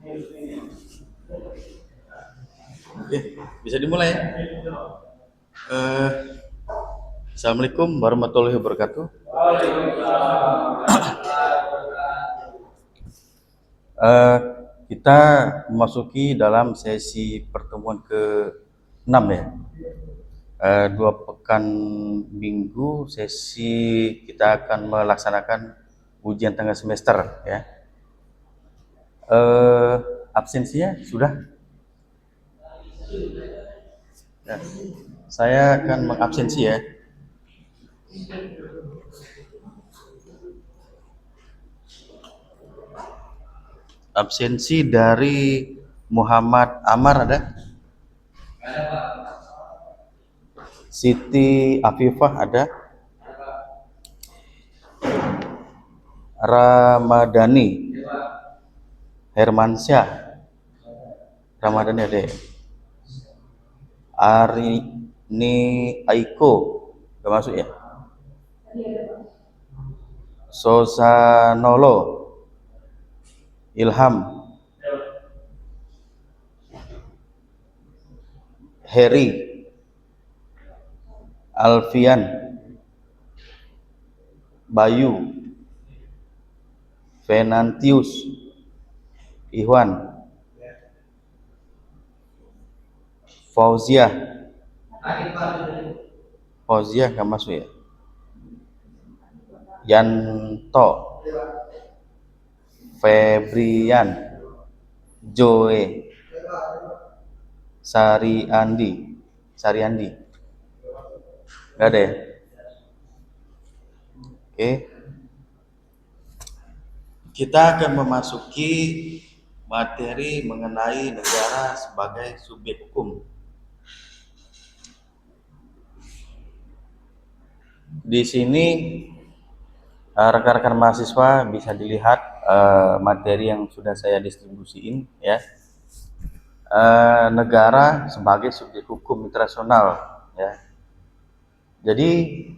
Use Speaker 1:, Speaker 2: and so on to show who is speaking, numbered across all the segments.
Speaker 1: Oke, bisa dimulai ya. Eh, Assalamualaikum warahmatullahi wabarakatuh. Eh, kita memasuki dalam sesi pertemuan ke-6 ya. 2 pekan minggu sesi kita akan melaksanakan ujian tengah semester ya. Absensinya sudah? Ya. Saya akan mengabsensi ya. Absensi dari Muhammad Amar ada? Siti Afifah ada? Ramadhani Hermansyah Ramadhani ada ya? Arini Aiko gak masuk ya? Sosanolo Ilham Heri Alfian Bayu Venantius Ikhwan Fauziah gak masuk ya? Yanto Febrian Joe Sariandi gak ada ya? Oke, kita akan memasuki materi mengenai negara sebagai subjek hukum. Di sini rekan-rekan mahasiswa bisa dilihat materi yang sudah saya distribusiin ya. Negara sebagai subjek hukum internasional ya. Jadi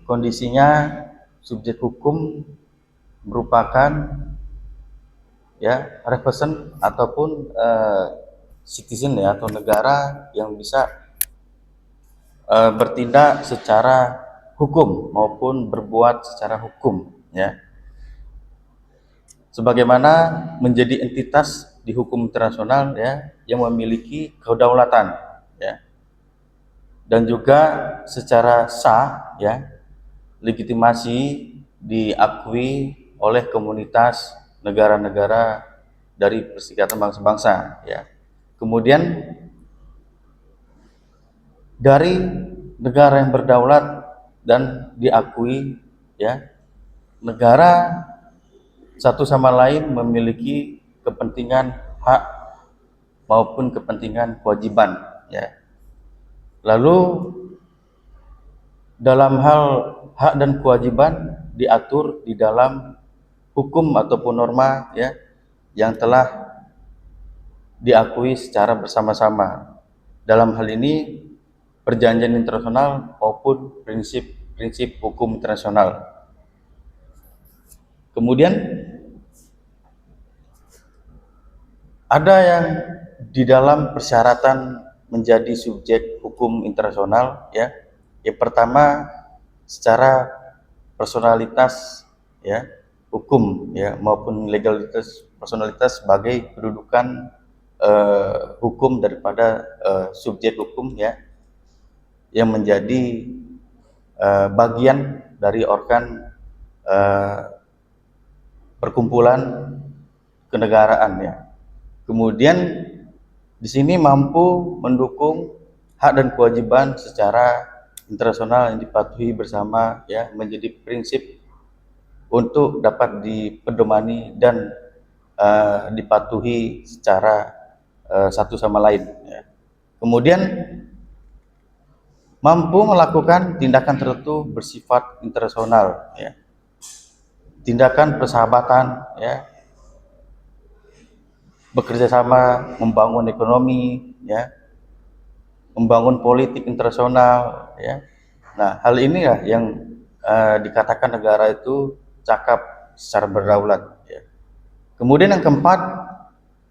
Speaker 1: kondisinya subjek hukum merupakan ya represent ataupun citizen ya atau negara yang bisa bertindak secara hukum maupun berbuat secara hukum ya. Sebagaimana menjadi entitas di hukum internasional ya yang memiliki kedaulatan ya. Dan juga secara sah ya legitimasi diakui oleh komunitas negara-negara dari Perserikatan Bangsa-Bangsa ya. Kemudian dari negara yang berdaulat dan diakui ya, negara satu sama lain memiliki kepentingan hak maupun kepentingan kewajiban ya. Lalu dalam hal hak dan kewajiban diatur di dalam hukum ataupun norma ya yang telah diakui secara bersama-sama. Dalam hal ini perjanjian internasional maupun prinsip-prinsip hukum internasional. Kemudian ada yang di dalam persyaratan menjadi subjek hukum internasional ya. Yang pertama secara personalitas ya hukum ya maupun legalitas personalitas sebagai kedudukan hukum daripada subjek hukum ya yang menjadi bagian dari organ perkumpulan kenegaraan ya. Kemudian di sini mampu mendukung hak dan kewajiban secara internasional yang dipatuhi bersama ya menjadi prinsip untuk dapat dipedomani dan dipatuhi secara satu sama lain ya. Kemudian mampu melakukan tindakan tertentu bersifat internasional ya. Tindakan persahabatan ya, bekerja sama membangun ekonomi ya, membangun politik internasional ya. Nah, hal ini ya yang dikatakan negara itu cakap secara berdaulat ya. Kemudian yang keempat,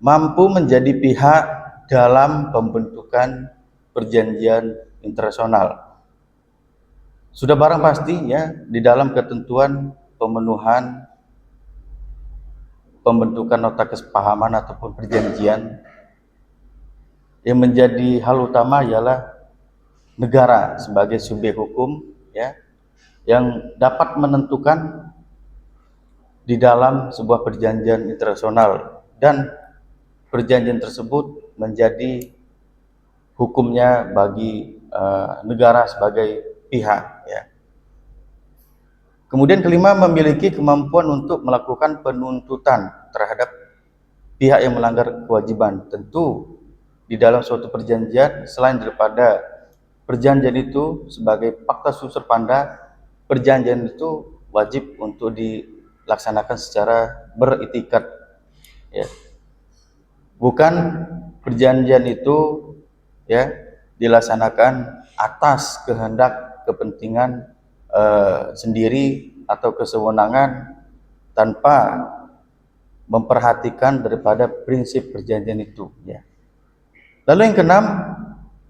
Speaker 1: mampu menjadi pihak dalam pembentukan perjanjian internasional. Sudah barang pasti ya, di dalam ketentuan pemenuhan pembentukan nota kesepahaman ataupun perjanjian, yang menjadi hal utama ialah negara sebagai subjek hukum ya, yang dapat menentukan di dalam sebuah perjanjian internasional, dan perjanjian tersebut menjadi hukumnya bagi negara sebagai pihak ya. Kemudian kelima, memiliki kemampuan untuk melakukan penuntutan terhadap pihak yang melanggar kewajiban. Tentu di dalam suatu perjanjian, selain daripada perjanjian itu sebagai fakta susur panda, perjanjian itu wajib untuk dilaksanakan secara beritikat ya. Bukan perjanjian itu ya dilaksanakan atas kehendak kepentingan sendiri atau kesewenangan tanpa memperhatikan daripada prinsip perjanjian itu ya. Lalu yang keenam,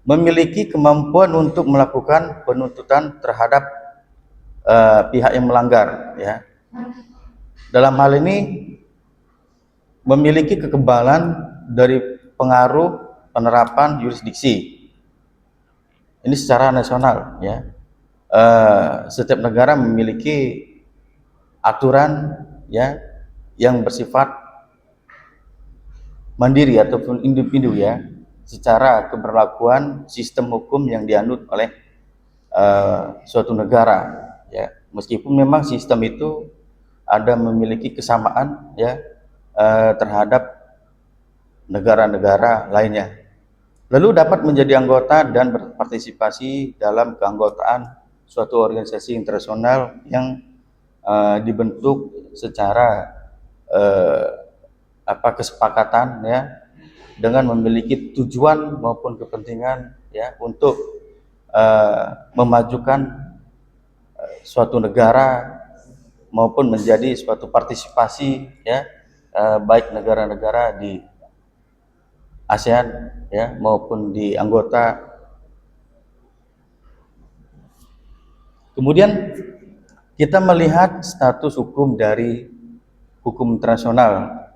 Speaker 1: memiliki kemampuan untuk melakukan penuntutan terhadap pihak yang melanggar ya. Dalam hal ini memiliki kekebalan dari pengaruh penerapan yurisdiksi. Ini secara nasional ya. Setiap negara memiliki aturan ya yang bersifat mandiri ataupun individu ya, secara keberlakuan sistem hukum yang dianut oleh suatu negara ya. Meskipun memang sistem itu ada memiliki kesamaan ya terhadap negara-negara lainnya. Lalu dapat menjadi anggota dan berpartisipasi dalam keanggotaan suatu organisasi internasional yang dibentuk secara kesepakatan ya, dengan memiliki tujuan maupun kepentingan ya untuk memajukan suatu negara maupun menjadi suatu partisipasi ya, baik negara-negara di ASEAN ya maupun di anggota. Kemudian kita melihat status hukum dari hukum internasional.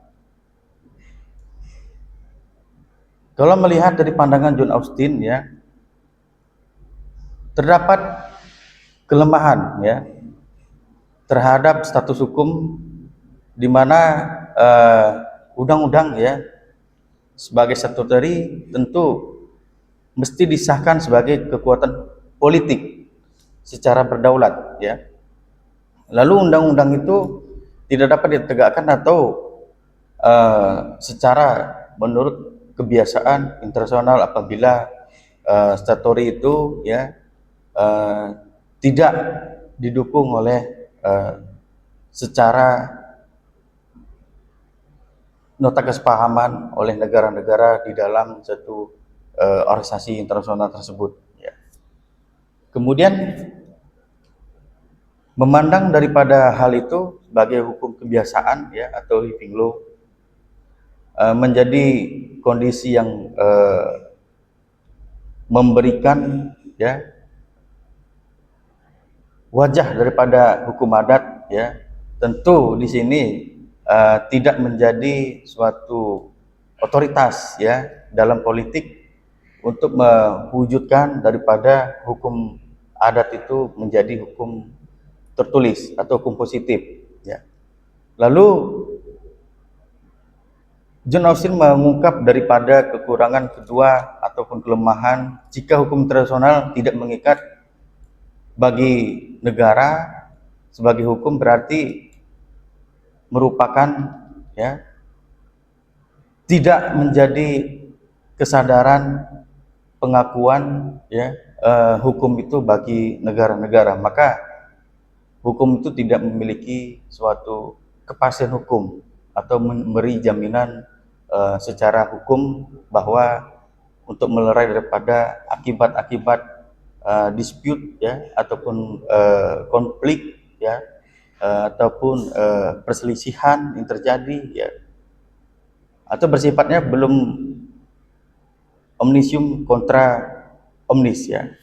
Speaker 1: Kalau melihat dari pandangan John Austin ya, terdapat kelemahan ya terhadap status hukum di mana undang-undang ya sebagai statutory tentu mesti disahkan sebagai kekuatan politik secara berdaulat ya. Lalu undang-undang itu tidak dapat ditegakkan atau secara menurut kebiasaan internasional apabila statutory itu ya tidak didukung oleh secara nota kesepahaman oleh negara-negara di dalam satu organisasi internasional tersebut ya. Kemudian memandang daripada hal itu sebagai hukum kebiasaan ya atau living law menjadi kondisi yang memberikan ya wajah daripada hukum adat ya. Tentu di sini tidak menjadi suatu otoritas ya dalam politik untuk mewujudkan daripada hukum adat itu menjadi hukum tertulis atau hukum positif ya. Lalu John Austin mengungkap daripada kekurangan kedua ataupun kelemahan jika hukum internasional tidak mengikat bagi negara sebagai hukum, berarti merupakan ya tidak menjadi kesadaran pengakuan ya hukum itu bagi negara-negara, maka hukum itu tidak memiliki suatu kepastian hukum atau memberi jaminan secara hukum bahwa untuk melerai daripada akibat-akibat dispute ya ataupun konflik ya ataupun perselisihan yang terjadi ya atau bersifatnya belum omniscium contra omnis ya.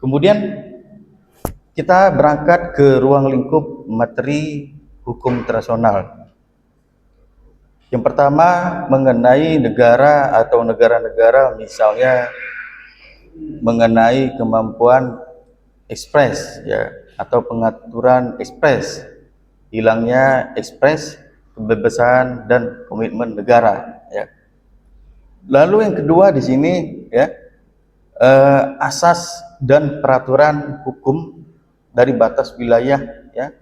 Speaker 1: Kemudian kita berangkat ke ruang lingkup materi hukum internasional. Yang pertama mengenai negara atau negara-negara, misalnya mengenai kemampuan ekspres ya, atau pengaturan ekspres, hilangnya ekspres, kebebasan dan komitmen negara ya. Lalu yang kedua di sini ya, asas dan peraturan hukum dari batas wilayah ya.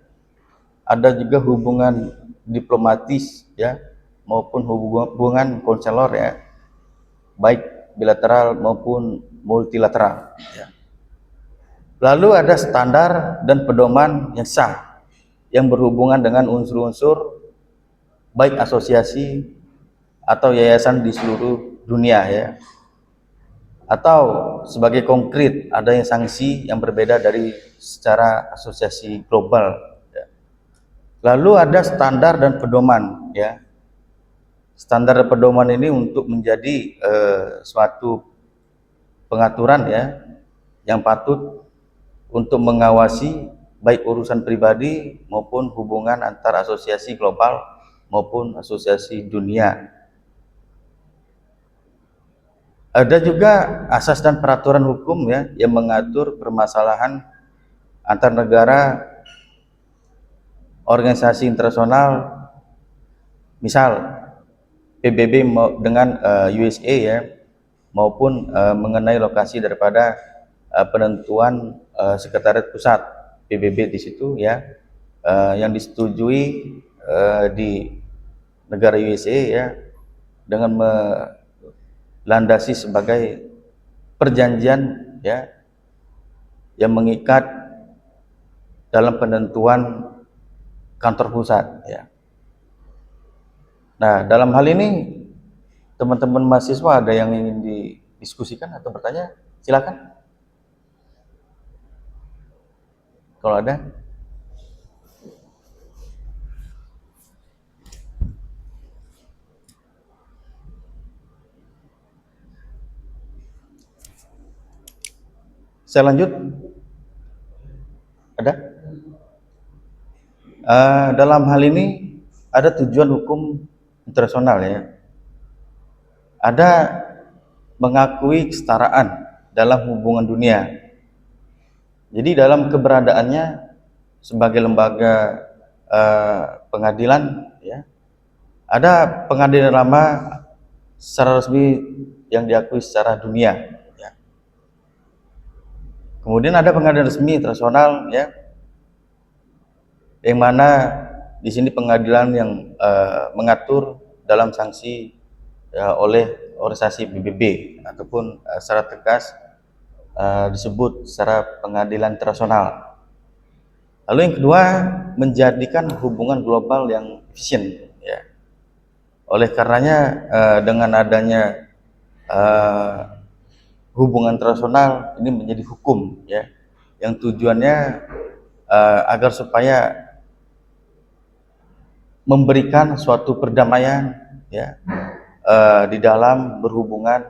Speaker 1: Ada juga hubungan diplomatis ya, maupun hubungan konselor ya, baik bilateral maupun multilateral ya. Lalu ada standar dan pedoman yang sah yang berhubungan dengan unsur-unsur baik asosiasi atau yayasan di seluruh dunia ya, atau sebagai konkret adanya sanksi yang berbeda dari secara asosiasi global ya. Lalu ada standar dan pedoman ya. Standar dan pedoman ini untuk menjadi suatu pengaturan ya, yang patut untuk mengawasi baik urusan pribadi maupun hubungan antar asosiasi global maupun asosiasi dunia. Ada juga asas dan peraturan hukum ya, yang mengatur permasalahan antar negara, organisasi internasional, misal PBB dengan USA ya, maupun mengenai lokasi daripada penentuan sekretariat pusat PBB di situ ya, yang disetujui di negara USA ya, dengan landasi sebagai perjanjian ya, yang mengikat dalam penentuan kantor pusat ya. Nah, dalam hal ini teman-teman mahasiswa ada yang ingin didiskusikan atau bertanya, silakan. Kalau ada. Saya lanjut. Ada? Dalam hal ini ada tujuan hukum internasional ya. Ada mengakui kesetaraan dalam hubungan dunia. Jadi dalam keberadaannya sebagai lembaga pengadilan ya, ada pengadilan lama secara resmi yang diakui secara dunia. Kemudian ada pengadilan resmi internasional ya, yang mana di sini pengadilan yang mengatur dalam sanksi ya, oleh organisasi PBB ataupun secara tegas disebut secara pengadilan internasional. Lalu yang kedua, menjadikan hubungan global yang efisien ya. Oleh karenanya dengan adanya hubungan internasional ini menjadi hukum ya, yang tujuannya agar supaya memberikan suatu perdamaian ya, di dalam berhubungan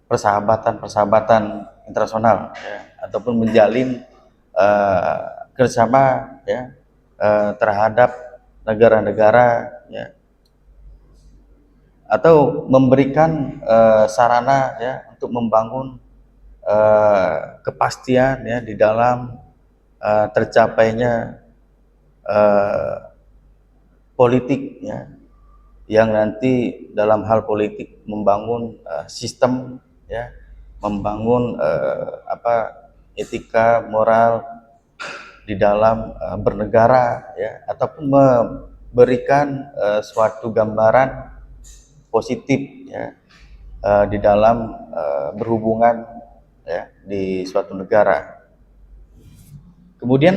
Speaker 1: persahabatan internasional ya, ataupun menjalin kerjasama ya, terhadap negara-negara ya, atau memberikan sarana ya untuk membangun kepastian ya di dalam tercapainya politik ya, yang nanti dalam hal politik membangun sistem ya, membangun etika moral di dalam bernegara ya, ataupun memberikan suatu gambaran positif ya, di dalam berhubungan ya di suatu negara. Kemudian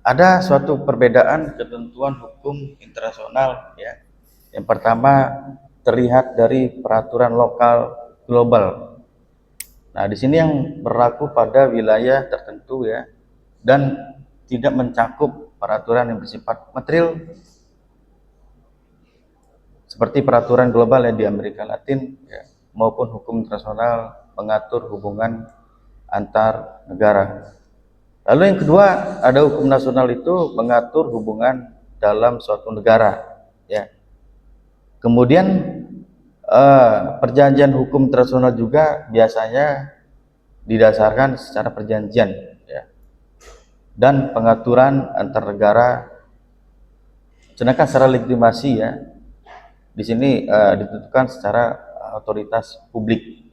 Speaker 1: ada suatu perbedaan ketentuan hukum internasional ya. Yang pertama terlihat dari peraturan lokal global. Nah, di sini yang berlaku pada wilayah tertentu ya, dan tidak mencakup peraturan yang bersifat material. seperti peraturan global yang di Amerika Latin ya, maupun hukum internasional mengatur hubungan antar negara. Lalu yang kedua, ada hukum nasional itu mengatur hubungan dalam suatu negara ya. Kemudian perjanjian hukum internasional juga biasanya didasarkan secara perjanjian ya, dan pengaturan antar negara. Sedangkan secara legitimasi ya, di sini ditentukan secara otoritas publik.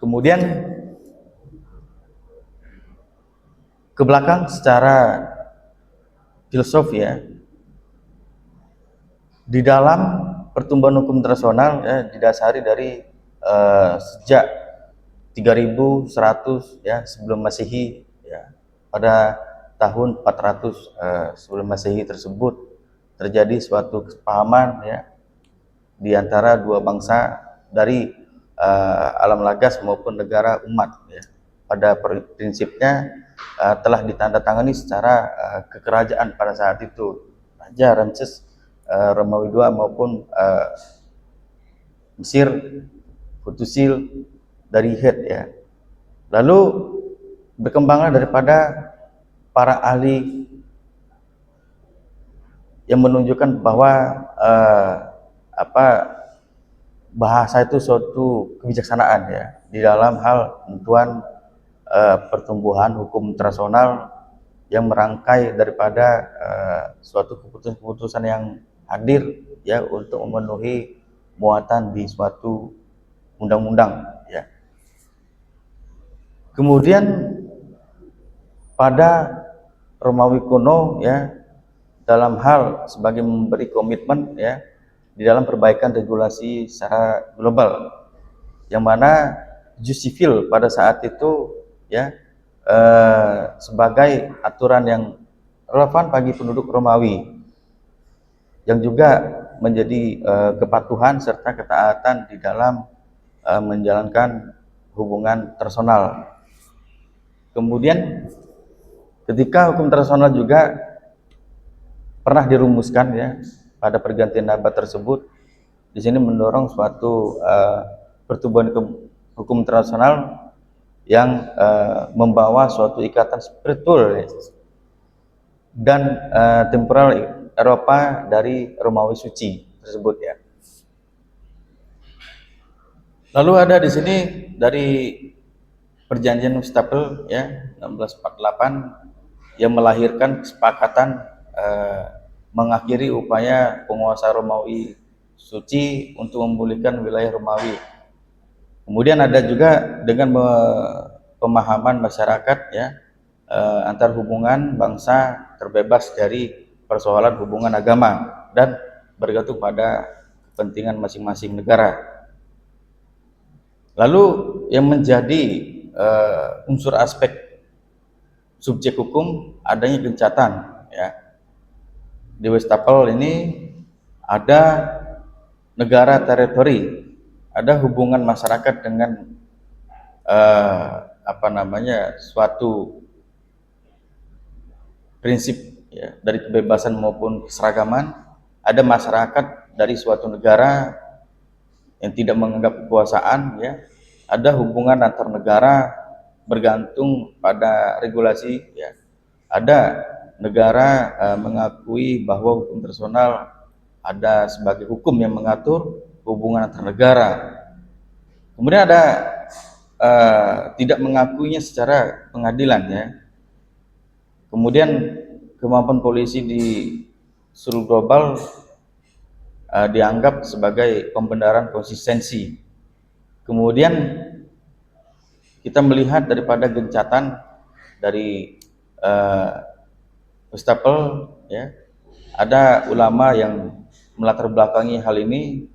Speaker 1: Kemudian ke belakang secara filsafat ya, di dalam pertumbuhan hukum internasional ya, didasari dari sejak 3100 ya sebelum Masehi ya, pada tahun 400 sebelum Masehi tersebut terjadi suatu kesepahaman ya di antara dua bangsa dari alam lagas maupun negara umat ya. Pada prinsipnya telah ditandatangani secara kekerajaan pada saat itu, Raja Ramses Romawi II maupun Mesir Khutusil dari Het ya. Lalu berkembanglah daripada para ahli yang menunjukkan bahwa bahasa itu suatu kebijaksanaan ya di dalam hal penentuan pertumbuhan hukum internasional yang merangkai daripada suatu keputusan-keputusan yang hadir ya untuk memenuhi muatan di suatu undang-undang ya. Kemudian pada Romawi kuno ya, dalam hal sebagai memberi komitmen ya di dalam perbaikan regulasi secara global, yang mana jus civil pada saat itu ya sebagai aturan yang relevan bagi penduduk Romawi, yang juga menjadi kepatuhan serta ketaatan di dalam menjalankan hubungan internasional. Kemudian ketika hukum internasional juga pernah dirumuskan ya pada pergantian abad tersebut, di sini mendorong suatu pertumbuhan hukum internasional yang membawa suatu ikatan spiritual dan temporal Eropa dari Romawi suci tersebut ya. Lalu ada di sini dari perjanjian Whitstaples ya 1648 yang melahirkan kesepakatan mengakhiri upaya penguasa Romawi suci untuk memulihkan wilayah Romawi. Kemudian ada juga dengan pemahaman masyarakat ya antar hubungan bangsa terbebas dari persoalan hubungan agama dan bergantung pada kepentingan masing-masing negara. Lalu yang menjadi unsur aspek subjek hukum adanya gencatan ya. Di Whitstaples ini ada negara teritori, ada hubungan masyarakat dengan suatu prinsip ya, dari kebebasan maupun keseragaman. Ada masyarakat dari suatu negara yang tidak menganggap kekuasaan ya, ada hubungan antar negara bergantung pada regulasi ya, ada negara mengakui bahwa hukum internasional ada sebagai hukum yang mengatur hubungan antar negara. Kemudian ada tidak mengakuinya secara pengadilan ya. Kemudian kemampuan polisi di seluruh global dianggap sebagai pembenaran konsistensi. Kemudian kita melihat daripada gencatan dari Whitstaples ya, ada ulama yang melatar belakangi hal ini.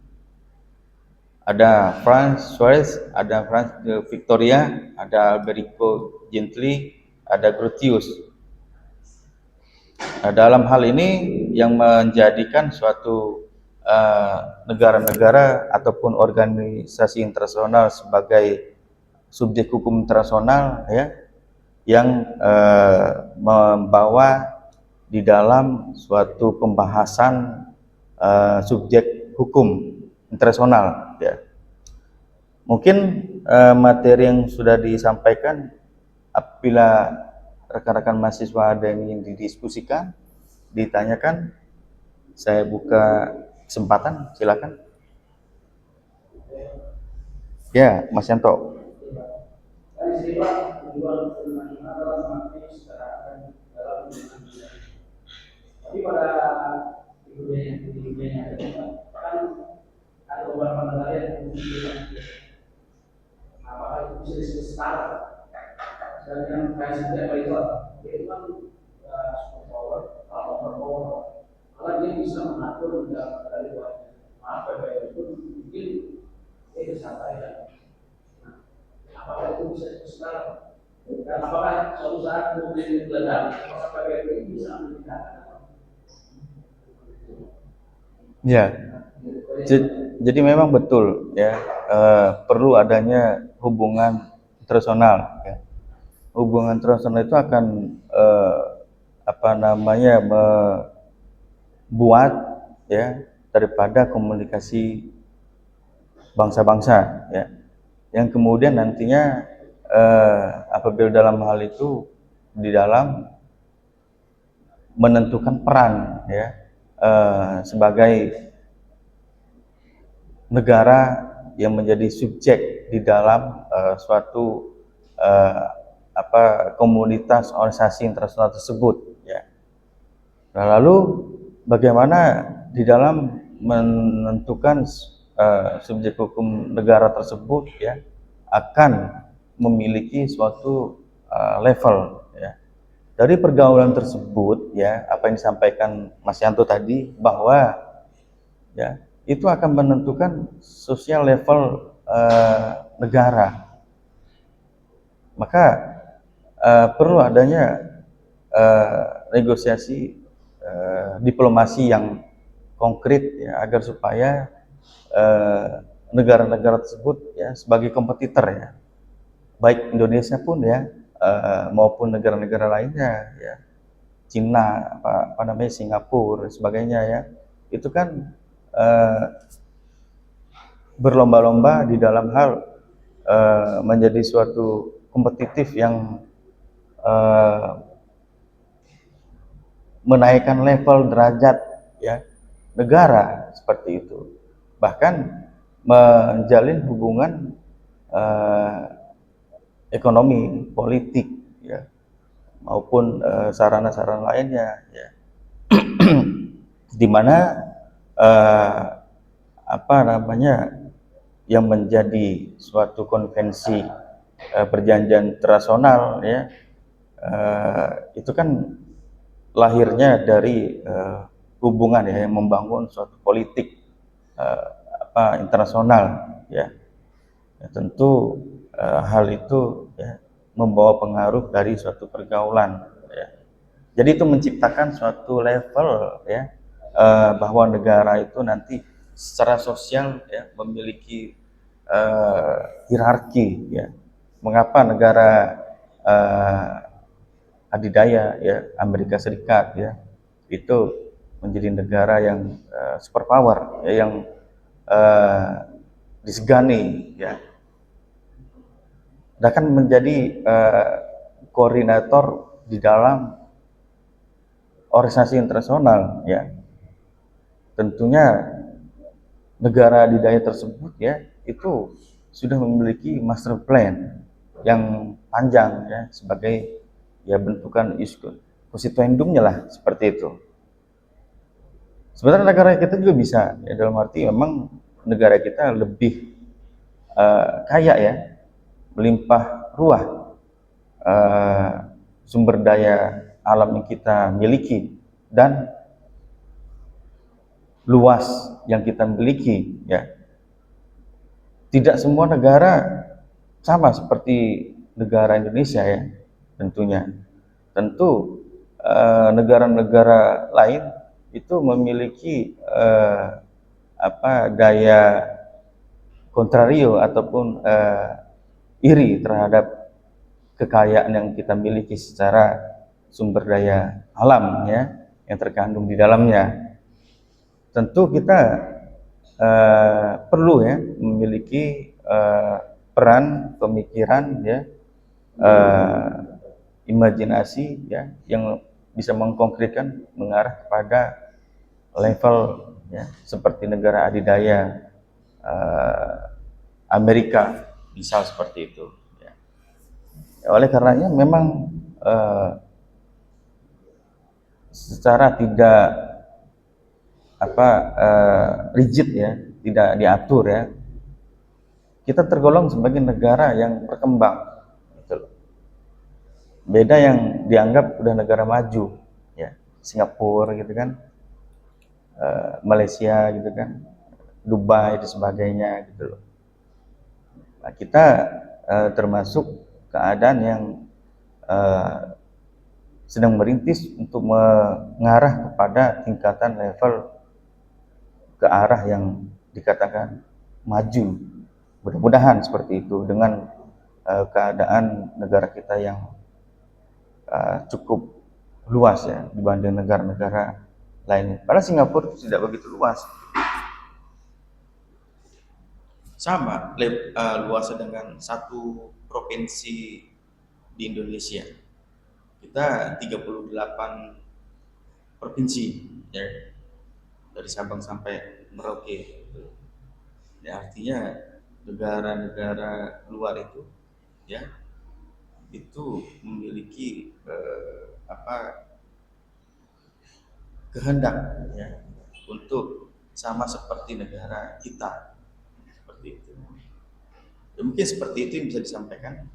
Speaker 1: Ada Franz Suarez, ada Franz Victoria, ada Alberico Gentili, ada Grotius. Nah, dalam hal ini yang menjadikan suatu negara-negara ataupun organisasi internasional sebagai subjek hukum internasional ya, yang membawa di dalam suatu pembahasan subjek hukum internasional ya. Mungkin materi yang sudah disampaikan, apabila rekan-rekan mahasiswa ada yang ingin didiskusikan, ditanyakan, saya buka kesempatan, silakan. Ya, Mas Yanto. Tapi pada dunia kan ada beberapa negara yang apakah itu bisa disebut setara, dan yang kayak setiap itu kan super power atau power, karena dia bisa mengatur dari luar. Apa itu mungkin itu santai ya. Apakah itu bisa disebut setara? Dan apakah suatu saat kemudian ledak, apakah PBB ini bisa meningkatkan? Ya, jadi memang betul ya, perlu adanya hubungan internasional. Ya. Hubungan internasional itu akan membuat ya daripada komunikasi bangsa-bangsa ya, yang kemudian nantinya apabila dalam hal itu di dalam menentukan peran ya sebagai negara yang menjadi subjek di dalam suatu komunitas organisasi internasional tersebut ya. Nah, lalu bagaimana di dalam menentukan subjek hukum negara tersebut ya akan memiliki suatu level ya. Dari pergaulan tersebut ya, apa yang disampaikan Mas Yanto tadi, bahwa ya itu akan menentukan sosial level negara. Maka perlu adanya negosiasi diplomasi yang konkret ya, agar supaya negara-negara tersebut ya sebagai kompetitor ya, baik Indonesia pun ya maupun negara-negara lainnya ya, Cina, Singapura dan sebagainya ya, itu kan berlomba-lomba di dalam hal menjadi suatu kompetitif yang menaikkan level derajat ya negara seperti itu, bahkan menjalin hubungan ekonomi, politik ya, maupun sarana-sarana lainnya ya. Di mana yang menjadi suatu konvensi perjanjian internasional ya, itu kan lahirnya dari hubungan ya yang membangun suatu politik internasional ya. Ya, tentu hal itu ya membawa pengaruh dari suatu pergaulan ya. Jadi itu menciptakan suatu level ya bahwa negara itu nanti secara sosial ya memiliki hierarki ya. Mengapa negara adidaya ya Amerika Serikat ya itu menjadi negara yang superpower ya, yang disegani ya, dan akan menjadi koordinator di dalam organisasi internasional ya. Tentunya negara adidaya tersebut ya itu sudah memiliki master plan yang panjang ya, sebagai ya bentukan konstituendumnya lah, seperti itu. Sebenarnya negara kita juga bisa ya, dalam arti memang negara kita lebih kaya ya, melimpah ruah sumber daya alam yang kita miliki dan luas yang kita miliki ya. Tidak semua negara sama seperti negara Indonesia ya, tentunya. Tentu negara-negara lain itu memiliki daya kontrario ataupun iri terhadap kekayaan yang kita miliki secara sumber daya alam ya yang terkandung di dalamnya. tentu kita perlu ya memiliki peran pemikiran ya, imajinasi ya yang bisa mengkonkretkan mengarah kepada level ya seperti negara adidaya Amerika misal seperti itu ya. Oleh karenanya memang secara tidak rigid ya, tidak diatur ya, kita tergolong sebagai negara yang berkembang gitu. Beda yang dianggap udah negara maju ya, Singapura gitu kan, Malaysia gitu kan, Dubai dan sebagainya gitu loh. Nah, kita termasuk keadaan yang sedang merintis untuk mengarah kepada tingkatan level ke arah yang dikatakan maju. Mudah-mudahan seperti itu dengan keadaan negara kita yang cukup luas ya dibanding negara-negara lainnya. Padahal Singapura tidak begitu luas. Sama luasnya dengan satu provinsi di Indonesia. Kita 38 provinsi ya, dari Sabang sampai Merauke. Ya, artinya negara-negara luar itu ya itu memiliki kehendak ya untuk sama seperti negara kita seperti itu. Ya, mungkin seperti itu yang bisa disampaikan.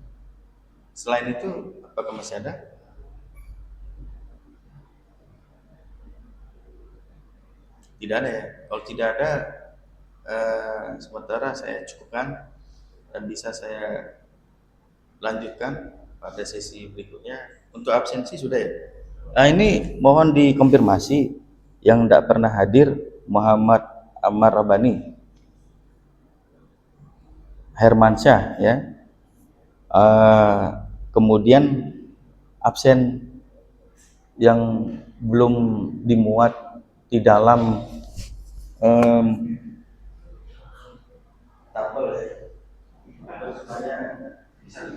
Speaker 1: Selain itu, apakah masih ada? Tidak ada ya. Kalau tidak ada, sementara saya cukupkan dan bisa saya lanjutkan pada sesi berikutnya. Untuk absensi sudah ya. Nah, ini mohon dikonfirmasi yang tidak pernah hadir Muhammad Ammar Rabbani Hermansyah ya. Kemudian absen yang belum dimuat di dalam tabel ya, supaya bisa